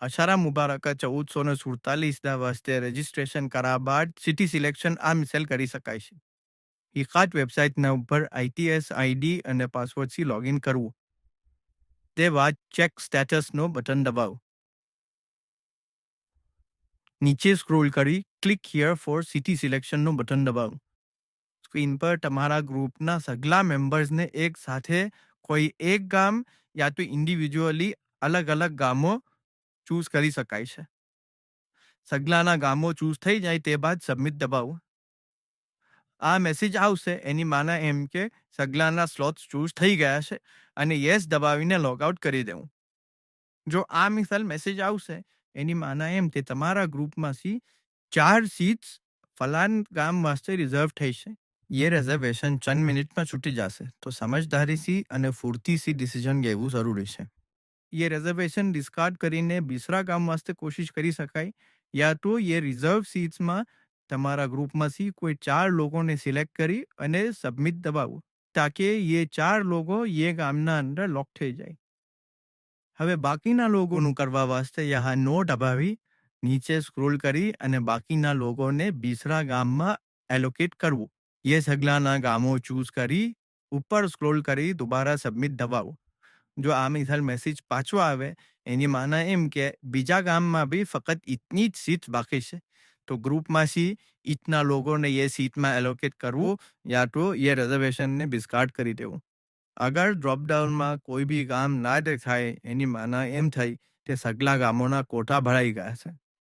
अशारा मुबारक 1447 वास्ते रजिस्ट्रेशन करा बाद सिटी सिलेक्शन आ मिसल કરી શકાય છે. એકાદ વેબસાઇટના ઉપર ITS ID અને પાસવર્ડથી લોગિન કરવું. તે બાદ ચેક સ્ટેટસનો બટન દબાવો. નીચે સ્ક્રોલ કરી ક્લિક હિયર ફોર સિટી સિલેક્શનનું બટન દબાવો. સ્ક્રીન પર તમારા ગ્રુપના સગલા મેમ્બર્સને એક સાથે કોઈ એક ગામ યા તો ઇન્ડિવિજ્યુઅલી અલગ અલગ ગામો ચૂઝ કરી શકાય છે. સગલાના ગામો ચૂઝ થઈ જાય તે બાદ સબમિટ દબાવો. આ મેસેજ આવશે એની માના એમ કે સગલાના સ્લોટ્સ ચૂઝ થઈ ગયા છે અને યસ દબાવીને લોગઆઉટ કરી દેવું. જો આ મિસાલ મેસેજ આવશે એની માના એમ કે તમારા ગ્રુપમાંથી 4 સીટ્સ ફલાન ગામ વાસ્તે રિઝર્વ થઈ છે. ये रिजर्वेशन चंद मिनटમાં છૂટી જશે તો સમજદારીથી અને ફૂર્તીથી ડિસિઝન લેવું જરૂરી છે. ये रिजर्वेशन डिस्कार्ड કરીને બીસરા ગામ વાસ્તે કોશિશ કરી શકાય યા તો ये રિઝર્વ સીટ્સમાં તમારા ગ્રુપમાંથી કોઈ 4 લોકોને સિલેક્ટ કરી અને સબમિટ દબાવો તાકે ये 4 લોકો ये ગામના અંદર લોક થઈ જાય. હવે બાકીના લોકોનું કરવા વાસ્તે યહાં નો દબાવી નીચે સ્ક્રોલ કરી અને બાકીના લોકોને બીસરા ગામમાં એલોકેટ કરવું. ये સગલાના ગામો ચૂઝ કરી ઉપર સ્ક્રોલ કરી દુબારા સબમિટ દબાવો. જો આ મિસાલ મેસેજ પાછો આવે એની માના એમ કે બીજા ગામમાં બી ફક્ત ઇતની જ સીટ બાકી છે તો ગ્રુપમાંથી ઇતના લોકોને એ સીટમાં એલોકેટ કરવું યા તો એ રિઝર્વેશનને ડિસ્કાર્ડ કરી દેવું. અગર ડ્રોપડાઉનમાં કોઈ બી ગામ ના દેખાય એની માના એમ થઈ કે સગલા ગામોના કોટા ભરાઈ ગયા છે.